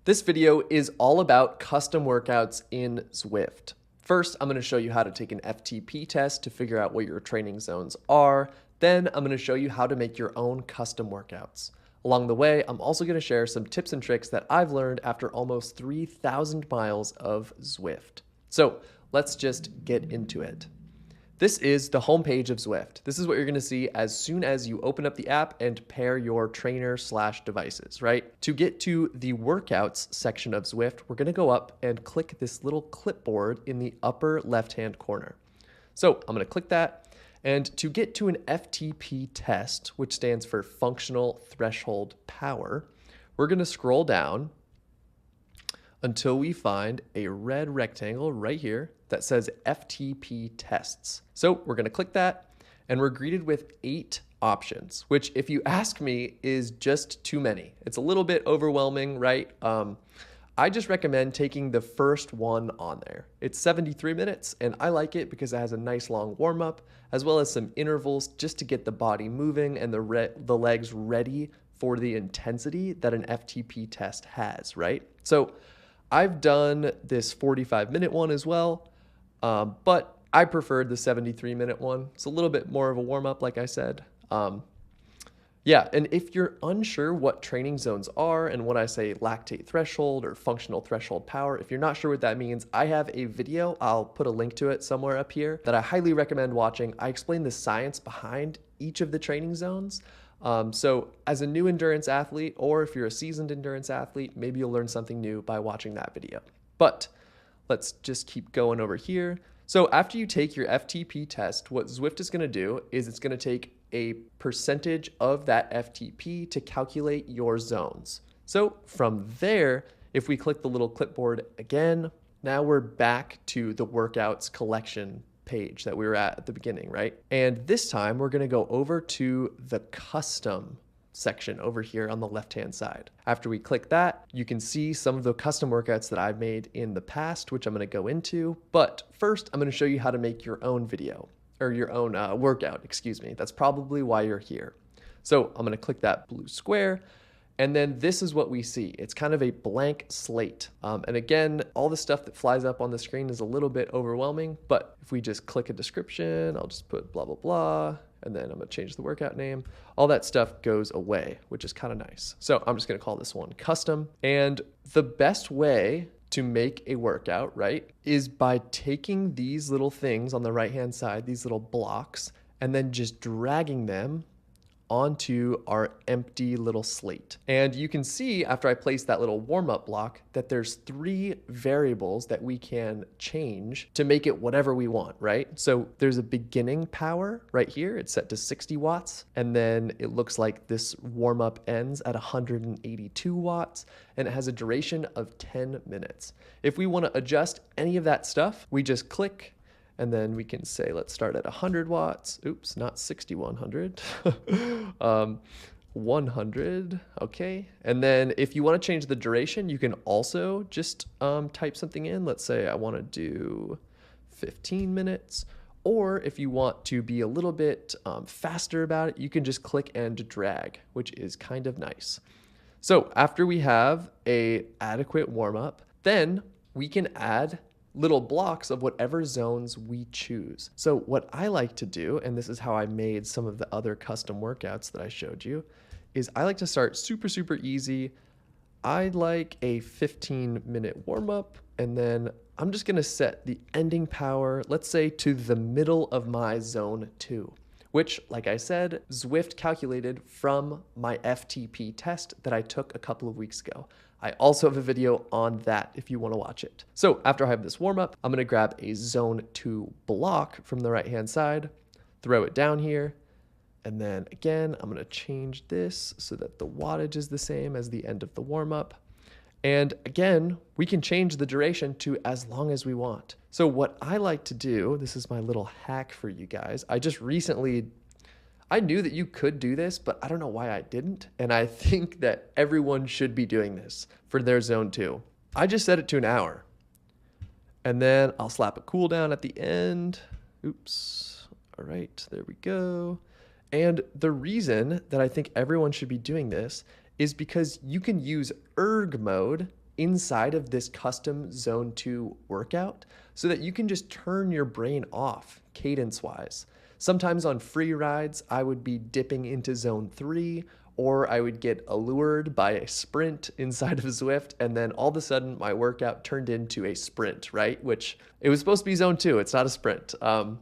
This video is all about custom workouts in Zwift. First, I'm going to show you how to take an FTP test to figure out what your training zones are. Then I'm going to show you how to make your own custom workouts. Along the way, I'm also going to share some tips and tricks that I've learned after almost 3,000 miles of Zwift. So let's just get into it. This is the homepage of Zwift. This is what you're going to see as soon as you open up the app and pair your trainer/devices, right? To get to the workouts section of Zwift, we're going to go up and click this little clipboard in the upper left-hand corner. So I'm going to click that. And to get to an FTP test, which stands for Functional Threshold Power, we're going to scroll down until we find a red rectangle right here that says FTP Tests. So we're going to click that, and we're greeted with 8 options, which, if you ask me, is just too many. It's a little bit overwhelming, right? I just recommend taking the first one on there. It's 73 minutes, and I like it because it has a nice long warm-up, as well as some intervals just to get the body moving and the legs ready for the intensity that an FTP test has, right? So I've done this 45-minute one as well, but I preferred the 73-minute one. It's a little bit more of a warm-up, like I said. Yeah, and if you're unsure what training zones are and when I say lactate threshold or functional threshold power, if you're not sure what that means, I have a video, I'll put a link to it somewhere up here, that I highly recommend watching. I explain the science behind each of the training zones. So as a new endurance athlete, or if you're a seasoned endurance athlete, maybe you'll learn something new by watching that video. But let's just keep going over here. So after you take your FTP test, what Zwift is going to do is it's going to take a percentage of that FTP to calculate your zones. So from there, if we click the little clipboard again, now we're back to the workouts collection page that we were at the beginning, right? And this time we're going to go over to the custom section over here on the left-hand side. After we click that, you can see some of the custom workouts that I've made in the past, which I'm going to go into. But first, I'm going to show you how to make your own video, or your own workout, excuse me. That's probably why you're here. So I'm going to click that blue square. And then this is what we see. It's kind of a blank slate. And again, all the stuff that flies up on the screen is a little bit overwhelming, but if we just click a description, I'll just put blah, blah, blah, and then I'm gonna change the workout name. All that stuff goes away, which is kind of nice. So I'm just gonna call this one custom. And the best way to make a workout, right, is by taking these little things on the right-hand side, these little blocks, and then just dragging them onto our empty little slate. And you can see after I place that little warm-up block that there's 3 variables that we can change to make it whatever we want, right? So there's a beginning power right here. It's set to 60 watts. And then it looks like this warm-up ends at 182 watts and it has a duration of 10 minutes. If we want to adjust any of that stuff, we just click. And then we can say, let's start at 100 watts. Oops, not 6100. 100, okay. And then if you want to change the duration, you can also just type something in. Let's say I want to do 15 minutes. Or if you want to be a little bit faster about it, you can just click and drag, which is kind of nice. So after we have an adequate warm-up, then we can add little blocks of whatever zones we choose. So what I like to do, and this is how I made some of the other custom workouts that I showed you, is I like to start super, super easy. I like a 15-minute warm-up, and then I'm just gonna set the ending power, let's say, to the middle of my zone 2, which, like I said, Zwift calculated from my FTP test that I took a couple of weeks ago. I also have a video on that if you want to watch it. So after I have this warm up, I'm going to grab a zone 2 block from the right hand side, throw it down here. And then again, I'm going to change this so that the wattage is the same as the end of the warm up. And again, we can change the duration to as long as we want. So what I like to do, this is my little hack for you guys. I knew that you could do this, but I don't know why I didn't. And I think that everyone should be doing this for their zone 2. I just set it to an hour. And then I'll slap a cooldown at the end. Oops. All right, there we go. And the reason that I think everyone should be doing this is because you can use erg mode inside of this custom zone 2 workout so that you can just turn your brain off cadence wise. Sometimes on free rides, I would be dipping into zone 3, or I would get allured by a sprint inside of Zwift, and then all of a sudden my workout turned into a sprint, right? Which it was supposed to be zone 2, it's not a sprint.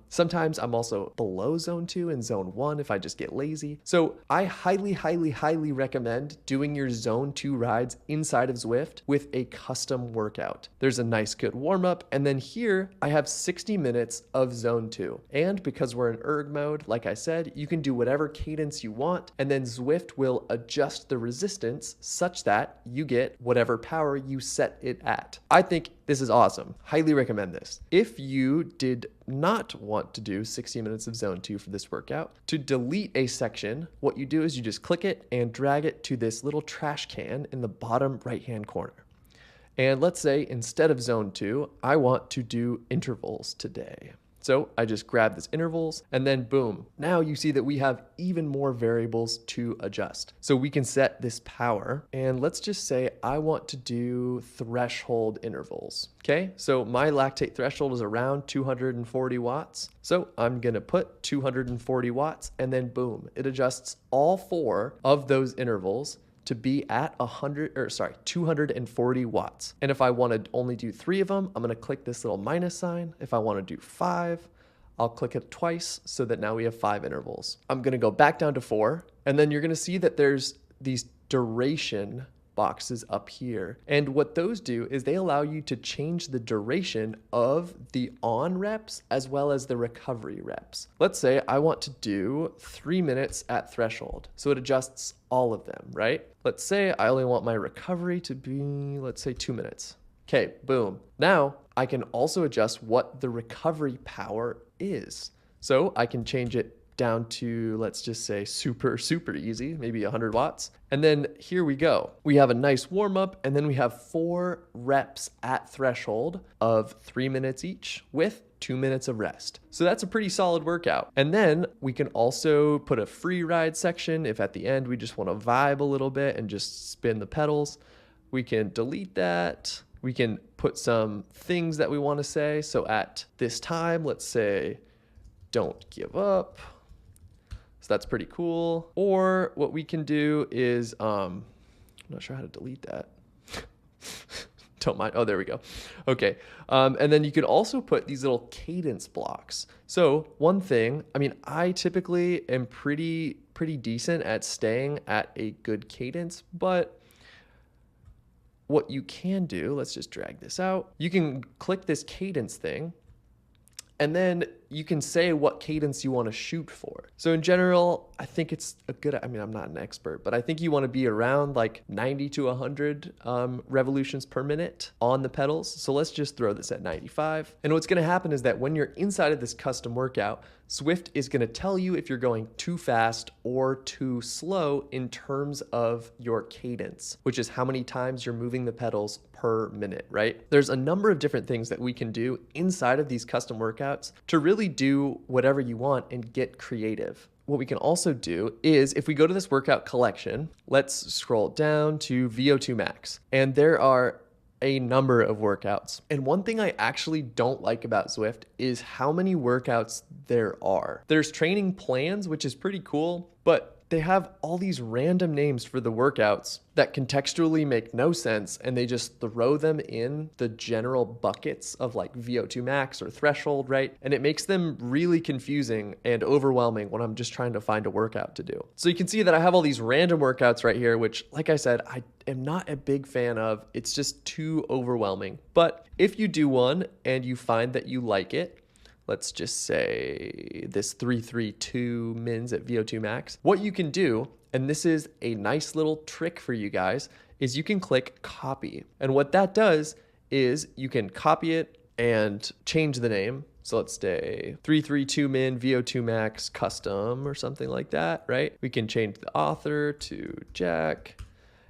Sometimes I'm also below zone 2 in zone 1 if I just get lazy. So I highly recommend doing your zone 2 rides inside of Zwift with a custom workout. There's a nice good warm up, and then here I have 60 minutes of zone 2. And because we're in erg mode, like I said, you can do whatever cadence you want, and then Zwift will adjust the resistance such that you get whatever power you set it at. I think this is awesome. Highly recommend this. If you did not want to do 60 minutes of zone 2 for this workout, to delete a section, what you do is you just click it and drag it to this little trash can in the bottom right-hand corner. And let's say instead of zone 2, I want to do intervals today. So I just grab this intervals and then boom. Now you see that we have even more variables to adjust. So we can set this power, and let's just say I want to do threshold intervals. Okay, so my lactate threshold is around 240 watts. So I'm gonna put 240 watts and then boom, it adjusts all 4 of those intervals to be at 240 watts. And if I want to only do 3 of them, I'm going to click this little minus sign. If I want to do 5, I'll click it twice so that now we have 5 intervals. I'm going to go back down to 4, and then you're going to see that there's these duration boxes up here. And what those do is they allow you to change the duration of the on reps as well as the recovery reps. Let's say I want to do 3 minutes at threshold. So it adjusts all of them, right? Let's say I only want my recovery to be, let's say 2 minutes. Okay, boom. Now I can also adjust what the recovery power is. So I can change it down to, let's just say super easy, maybe 100 watts. And then here we go. We have a nice warm up, and then we have 4 reps at threshold of 3 minutes each with 2 minutes of rest. So that's a pretty solid workout. And then we can also put a free ride section if at the end we just want to vibe a little bit and just spin the pedals. We can delete that. We can put some things that we want to say. So at this time, let's say, don't give up. So that's pretty cool. Or what we can do is, I'm not sure how to delete that. Don't mind. Oh, there we go. Okay. And then you can also put these little cadence blocks. So one thing, I mean, I typically am pretty decent at staying at a good cadence, but what you can do, let's just drag this out. You can click this cadence thing, and then you can say what cadence you want to shoot for. So in general, I think it's a good, I mean, I'm not an expert, but I think you want to be around like 90 to 100 revolutions per minute on the pedals. So let's just throw this at 95. And what's going to happen is that when you're inside of this custom workout, Zwift is going to tell you if you're going too fast or too slow in terms of your cadence, which is how many times you're moving the pedals per minute, right? There's a number of different things that we can do inside of these custom workouts to really do whatever you want and get creative. What we can also do is if we go to this workout collection, let's scroll down to VO2 max, and there are a number of workouts. And one thing I actually don't like about Zwift is how many workouts there are. There's training plans, which is pretty cool, but they have all these random names for the workouts that contextually make no sense, and they just throw them in the general buckets of like VO2 max or threshold, right? And it makes them really confusing and overwhelming when I'm just trying to find a workout to do. So you can see that I have all these random workouts right here, which, like I said, I am not a big fan of. It's just too overwhelming. But if you do one and you find that you like it, let's just say this 332 mins at VO2 max. What you can do, and this is a nice little trick for you guys, is you can click copy. And what that does is you can copy it and change the name. So let's say 332 min VO2 max custom or something like that, right? We can change the author to Jack.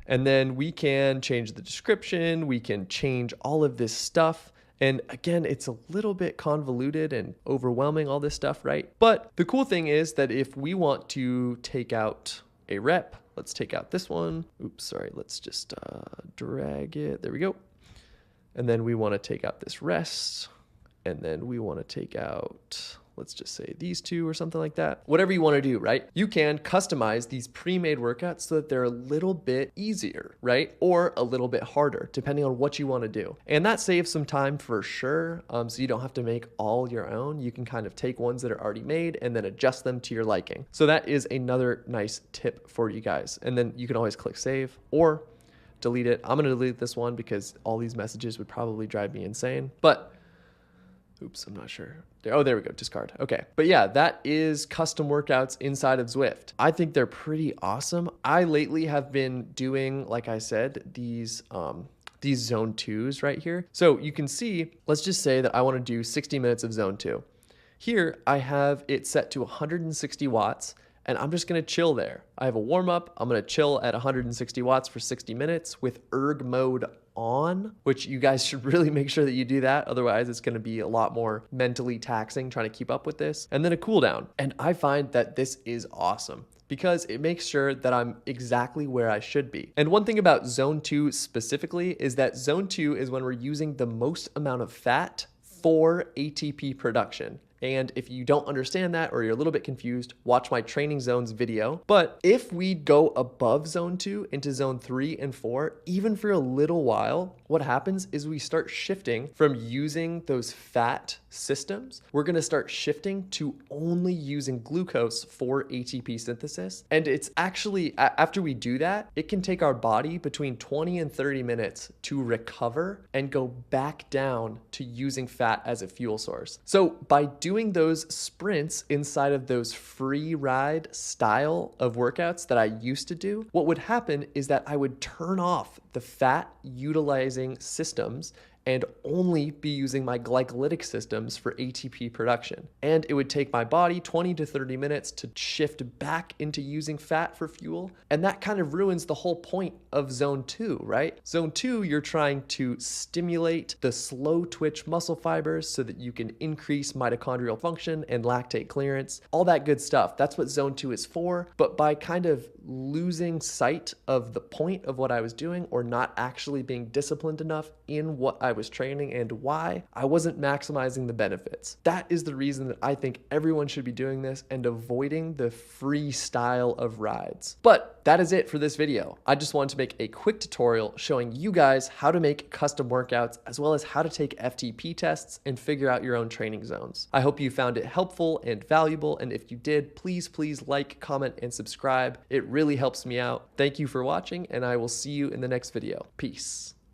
And then we can change the description. We can change all of this stuff. And again, it's a little bit convoluted and overwhelming, all this stuff, right? But the cool thing is that if we want to take out a rep let's take out this one. Oops, sorry. Let's just drag it. There we go. And then we want to take out this rest. And then we want to take out, let's just say these two or something like that. Whatever you want to do, right? You can customize these pre-made workouts so that they're a little bit easier, right? Or a little bit harder, depending on what you want to do. And that saves some time for sure. So you don't have to make all your own. You can kind of take ones that are already made and then adjust them to your liking. So that is another nice tip for you guys. And then you can always click save or delete it. I'm going to delete this one because all these messages would probably drive me insane. But oops, I'm not sure. Oh, there we go, discard. Okay. But yeah, that is custom workouts inside of Zwift. I think they're pretty awesome. I lately have been doing, like I said, these zone 2s right here. So you can see, let's just say that I want to do 60 minutes of zone 2. Here, I have it set to 160 watts. And I'm just going to chill there. I have a warm up. I'm going to chill at 160 watts for 60 minutes with erg mode on, which you guys should really make sure that you do that. Otherwise, it's going to be a lot more mentally taxing trying to keep up with this. And then a cool down. And I find that this is awesome because it makes sure that I'm exactly where I should be. And one thing about zone 2 specifically is that zone 2 is when we're using the most amount of fat for ATP production. And if you don't understand that or you're a little bit confused, watch my training zones video. But if we go above zone 2 into zone 3 and 4, even for a little while, what happens is we start shifting from using those fat systems. We're going to start shifting to only using glucose for ATP synthesis. And it's actually, after we do that, it can take our body between 20 and 30 minutes to recover and go back down to using fat as a fuel source. So by doing those sprints inside of those free ride style of workouts that I used to do, what would happen is that I would turn off the fat utilizing systems and only be using my glycolytic systems for ATP production. And it would take my body 20 to 30 minutes to shift back into using fat for fuel. And that kind of ruins the whole point of zone 2, right? Zone 2, you're trying to stimulate the slow twitch muscle fibers so that you can increase mitochondrial function and lactate clearance, all that good stuff. That's what zone 2 is for. But by kind of losing sight of the point of what I was doing or not actually being disciplined enough in what I was training and why, I wasn't maximizing the benefits. That is the reason that I think everyone should be doing this and avoiding the free style of rides. But that is it for this video. I just wanted to make a quick tutorial showing you guys how to make custom workouts as well as how to take FTP tests and figure out your own training zones. I hope you found it helpful and valuable, and if you did, please like, comment, and subscribe. It really helps me out. Thank you for watching, and I will see you in the next video. Peace.